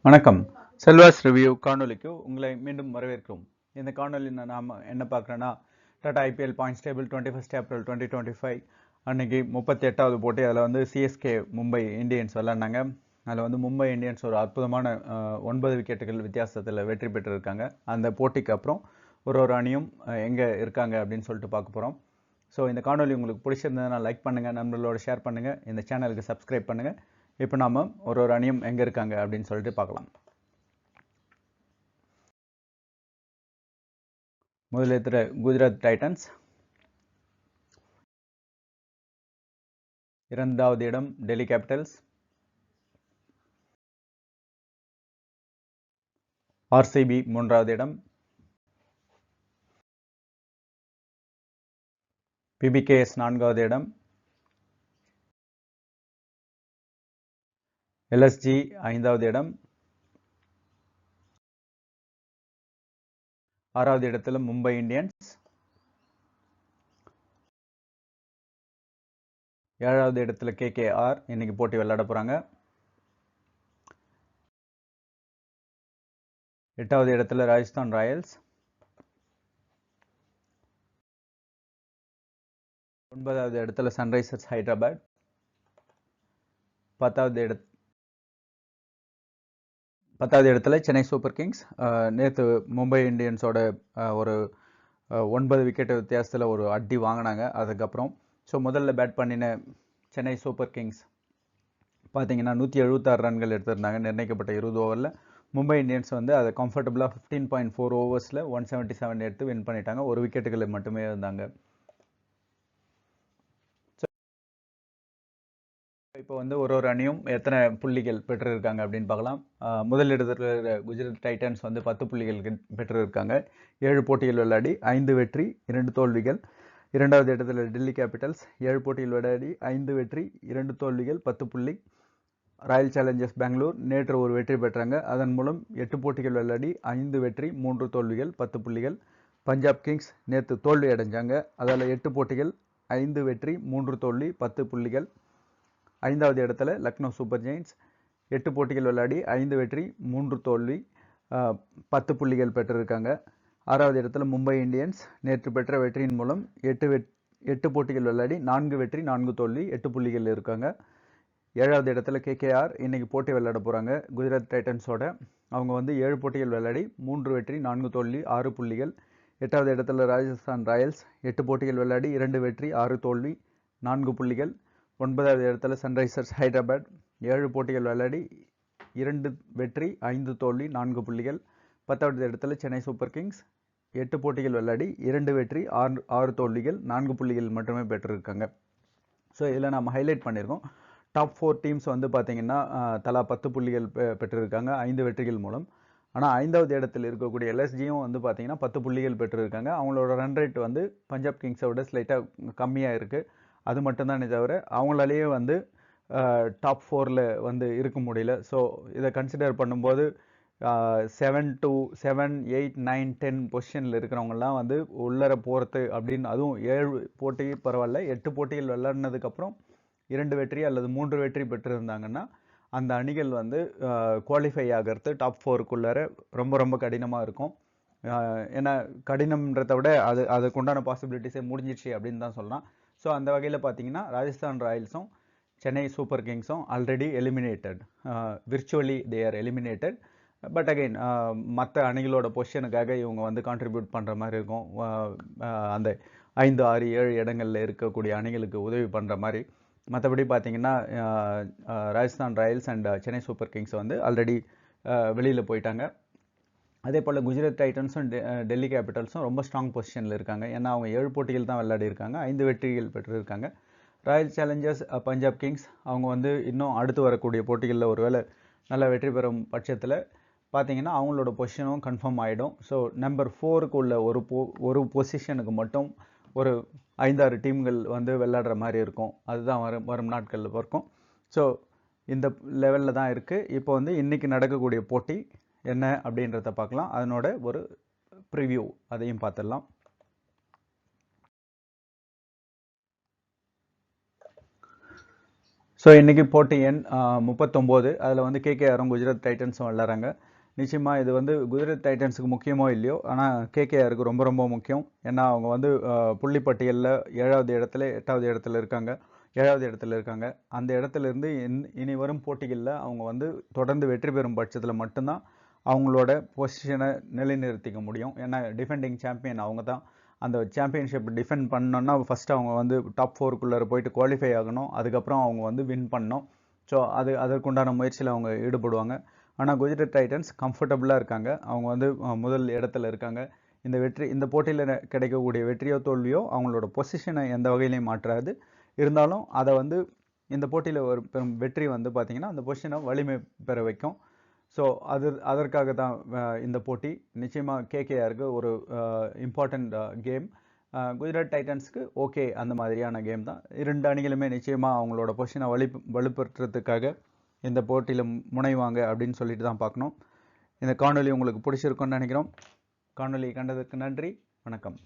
வணக்கம். செல்வாஸ் ரிவ்யூ காணொளிக்கு உங்களை மீண்டும் வரவேற்கிறோம். இந்த காணொளியில் நாம் என்ன பார்க்குறோன்னா, Tata IPL points table 21 April 2025 அன்னைக்கு 38வது போட்டி. அதில் வந்து சிஎஸ்கே மும்பை இந்தியன்ஸ் விளையாடினாங்க. அதில் வந்து மும்பை இந்தியன்ஸ் ஒரு அற்புதமான 9 விக்கெட்டுகள் வித்தியாசத்தில் வெற்றி பெற்றிருக்காங்க. அந்த போட்டிக்கு அப்புறம் ஒரு அணியும் எங்கே இருக்காங்க அப்படின்னு சொல்லிட்டு பார்க்க போகிறோம். ஸோ இந்த காணொளி உங்களுக்கு பிடிச்சிருந்ததுன்னா லைக் பண்ணுங்கள், நண்பர்களோட ஷேர் பண்ணுங்கள், இந்த சேனலுக்கு சப்ஸ்கிரைப் பண்ணுங்கள். இப்போ நாம் ஒரு அணியும் எங்கே இருக்காங்க அப்படின்னு சொல்லிட்டு பார்க்கலாம். முதலில் குஜராத் டைட்டன்ஸ், இரண்டாவது இடம் டெல்லி கேபிட்டல்ஸ், ஆர்சிபி மூன்றாவது இடம், பிபிகேஎஸ் நான்காவது இடம், எல்எஸ்ஜி ஐந்தாவது இடம், ஆறாவது இடத்துல மும்பை இந்தியன்ஸ், ஏழாவது இடத்துல கேகேஆர் இன்னைக்கு போட்டி விளையாட போறாங்க, எட்டாவது இடத்துல ராஜஸ்தான் ராயல்ஸ், ஒன்பதாவது இடத்துல சன்ரைசர்ஸ் ஹைதராபாத், பத்தாவது இடத்துல சென்னை சூப்பர் கிங்ஸ். நேற்று மும்பை இந்தியன்ஸோட ஒரு 9 விக்கெட் வித்தியாசத்தில் ஒரு அடி வாங்கினாங்க. அதுக்கப்புறம் ஸோ முதல்ல பேட் பண்ணின சென்னை சூப்பர் கிங்ஸ் பார்த்தீங்கன்னா 176 ரன்கள் எடுத்திருந்தாங்க நிர்ணயிக்கப்பட்ட 20 ஓவரில். மும்பை இந்தியன்ஸ் வந்து அதை கம்ஃபர்டபுளாக 15.4 ஓவர்ஸில் 177 எடுத்து வின் பண்ணிட்டாங்க. ஒரு விக்கெட்டுகள் மட்டுமே இருந்தாங்க. இப்போ வந்து ஒரு அணியும் எத்தனை புள்ளிகள் பெற்றிருக்காங்க அப்படின்னு பார்க்கலாம். முதல் இடத்துல குஜராத் டைட்டன்ஸ் வந்து 10 புள்ளிகள் பெற்றிருக்காங்க. 7 போட்டிகள் விளையாடி 5 வெற்றி 2 தோல்விகள். இரண்டாவது இடத்துல டெல்லி கேபிட்டல்ஸ் 7 போட்டிகள் விளையாடி 5 வெற்றி 2 தோல்விகள் 10 புள்ளி. ராயல் சேலஞ்சர்ஸ் பெங்களூர் நேற்று ஒரு வெற்றி பெற்றாங்க. அதன் மூலம் 8 போட்டிகள் விளையாடி 5 வெற்றி 3 தோல்விகள் 10 புள்ளிகள். பஞ்சாப் கிங்ஸ் நேற்று தோல்வி அடைஞ்சாங்க. அதில் 8 போட்டிகள் 5 வெற்றி 3 தோல்வி 10 புள்ளிகள். ஐந்தாவது இடத்துல லக்னோ சூப்பர் ஜெயின்ஸ் 8 போட்டிகள் விளையாடி 5 வெற்றி 3 தோல்வி 10 புள்ளிகள் பெற்றிருக்காங்க. ஆறாவது இடத்துல மும்பை இந்தியன்ஸ் நேற்று பெற்ற வெற்றியின் மூலம் 8 போட்டிகள் விளையாடி 4 வெற்றி 4 தோல்வி 8 புள்ளிகள் இருக்காங்க. ஏழாவது இடத்துல கேகேஆர் இன்னைக்கு போட்டி விளையாட போகிறாங்க குஜராத் டைட்டன்ஸோட. அவங்க வந்து 7 போட்டிகள் விளையாடி 3 வெற்றி 4 தோல்வி 6 புள்ளிகள். எட்டாவது இடத்துல ராஜஸ்தான் ராயல்ஸ் 8 போட்டிகள் விளையாடி 2 வெற்றி 6 தோல்வி 4 புள்ளிகள். ஒன்பதாவது இடத்துல சன்ரைசர்ஸ் ஹைதராபாத் 7 போட்டிகள் விளையாடி 2 வெற்றி 5 தோல்வி 4 புள்ளிகள். 10வது இடத்துல சென்னை சூப்பர் கிங்ஸ் 8 போட்டிகள் விளையாடி 2 வெற்றி 6 தோல்விகள் 4 புள்ளிகள் மட்டுமே பெற்றிருக்காங்க. ஸோ இதில் நம்ம ஹைலைட் பண்ணியிருக்கோம். டாப் 4 டீம்ஸ் வந்து பார்த்தீங்கன்னா தலா 10 புள்ளிகள் பெற்றிருக்காங்க 5 வெற்றிகள் மூலம். ஆனால் 5வது இடத்தில் இருக்கக்கூடிய எல்எஸ்ஜியும் வந்து பார்த்தீங்கன்னா 10 புள்ளிகள் பெற்றிருக்காங்க. அவங்களோட ரன் ரேட் வந்து பஞ்சாப் கிங்ஸை விட ஸ்லைட்டாக கம்மியாக இருக்குது. அது மட்டும்தானே தவிர அவங்களாலேயே வந்து டாப் 4ல் வந்து இருக்க முடியல. ஸோ இதை கன்சிடர் பண்ணும்போது 7 to 7, 8, 9, 10 பொசிஷனில் இருக்கிறவங்கலாம் வந்து உள்ளர போகிறது அப்படின்னு, அதுவும் 7 போட்டி பரவாயில்ல, 8 போட்டிகள் விளையாடினதுக்கப்புறம் 2 வெற்றி அல்லது 3 வெற்றி பெற்றிருந்தாங்கன்னா அந்த அணிகள் வந்து குவாலிஃபை ஆகிறது டாப் 4க்குள்ளார ரொம்ப ரொம்ப கடினமாக இருக்கும். ஏன்னா கடினம்ன்றதை விட அதுக்குண்டான பாசிபிலிட்டிஸே முடிஞ்சிடுச்சு அப்படின்னு தான் சொல்லலாம். ஸோ அந்த வகையில் பார்த்தீங்கன்னா ராஜஸ்தான் ராயல்ஸும் சென்னை சூப்பர் கிங்ஸும் already eliminated, virtually they are eliminated. But again மற்ற அணிகளோட பொசிஷனுக்காக இவங்க வந்து கான்ட்ரிபியூட் பண்ணுற மாதிரி இருக்கும். அந்த 5, 6, 7 இடங்களில் இருக்கக்கூடிய அணிகளுக்கு உதவி பண்ணுற மாதிரி. மற்றபடி பார்த்தீங்கன்னா Rajasthan Royals and Chennai super Kings வந்து ஆல்ரெடி வெளியில் போயிட்டாங்க. அதே போல் குஜராத் டைட்டன்ஸும் டெல்லி கேபிட்டல்ஸும் ரொம்ப ஸ்ட்ராங் பொசிஷனில் இருக்காங்க. ஏன்னா அவங்க 7 போட்டிகள் தான் விளையாடி இருக்காங்க, 5 வெற்றிகள் பெற்றிருக்காங்க. ராயல் சேலஞ்சர்ஸ் பஞ்சாப் கிங்ஸ் அவங்க வந்து இன்னும் அடுத்து வரக்கூடிய போட்டிகளில் ஒருவேளை நல்ல வெற்றி பெறும் பட்சத்தில் பார்த்தீங்கன்னா அவங்களோட பொசிஷனும் கன்ஃபார்ம் ஆகிடும். ஸோ நம்பர் 4க்கு உள்ள ஒரு பொசிஷனுக்கு மட்டும் ஒரு 5-6 டீம்கள் வந்து விளையாடுற மாதிரி இருக்கும். அதுதான் வரும் நாட்களில் இருக்கும். ஸோ இந்த லெவலில் தான் இருக்குது. இப்போ வந்து இன்றைக்கி நடக்கக்கூடிய போட்டி என்ன அப்படின்றத பார்க்கலாம். அதனோட ஒரு ப்ரிவ்யூ அதையும் பார்த்துடலாம். ஸோ இன்றைக்கி போட்டி எண் 39. அதில் வந்து கேகேஆரும் குஜராத் டைட்டன்ஸும் விளாட்றாங்க. நிச்சயமாக இது வந்து குஜராத் டைட்டன்ஸுக்கு முக்கியமோ இல்லையோ, ஆனால் கேகேஆருக்கு ரொம்ப ரொம்ப முக்கியம். ஏன்னா அவங்க வந்து புள்ளி பட்டியலில் 7வது இடத்துல 8வது இடத்துல இருக்காங்க. 7வது இடத்துல இருக்காங்க. அந்த இடத்துலேருந்து இனி வரும் போட்டிகளில் அவங்க வந்து தொடர்ந்து வெற்றி பெறும் பட்சத்தில் மட்டும்தான் அவங்களோட பொசிஷனை நிலைநிறுத்திக்க முடியும். ஏன்னா டிஃபெண்டிங் சாம்பியன் அவங்க தான். அந்த சாம்பியன்ஷிப் டிஃபெண்ட் பண்ணோன்னா ஃபஸ்ட்டு அவங்க வந்து டாப் 4க்குள்ளே போயிட்டு குவாலிஃபை ஆகணும். அதுக்கப்புறம் அவங்க வந்து வின் பண்ணணும். ஸோ அதற்குண்டான முயற்சியில் அவங்க ஈடுபடுவாங்க. ஆனால் குஜராத் டைட்டன்ஸ் கம்ஃபர்டபுளாக இருக்காங்க. அவங்க வந்து முதல் இடத்துல இருக்காங்க. இந்த போட்டியில் கிடைக்கக்கூடிய வெற்றியோ தோல்வியோ அவங்களோட பொசிஷனை எந்த வகையிலையும் மாற்றாது. இருந்தாலும் அதை வந்து இந்த போட்டியில் ஒரு பெரும் வெற்றி வந்து பார்த்திங்கன்னா அந்த பொசிஷனை வலிமை பெற வைக்கும். ஸோ அதற்காக தான் இந்த போட்டி. நிச்சயமாக கேகேஆருக்கு ஒரு இம்பார்ட்டண்ட் கேம். குஜராத் டைட்டன்ஸ்க்கு ஓகே அந்த மாதிரியான கேம் தான். 2 அணிகளுமே நிச்சயமாக அவங்களோட பொசிஷனை வலுப்படுத்துறதுக்காக இந்த போட்டியில் முனைவாங்க அப்படின்னு சொல்லிட்டு தான் பார்க்கணும். இந்த காணொலி உங்களுக்கு பிடிச்சிருக்குன்னு நினைக்கிறோம். காணொலி கண்டதுக்கு நன்றி. வணக்கம்.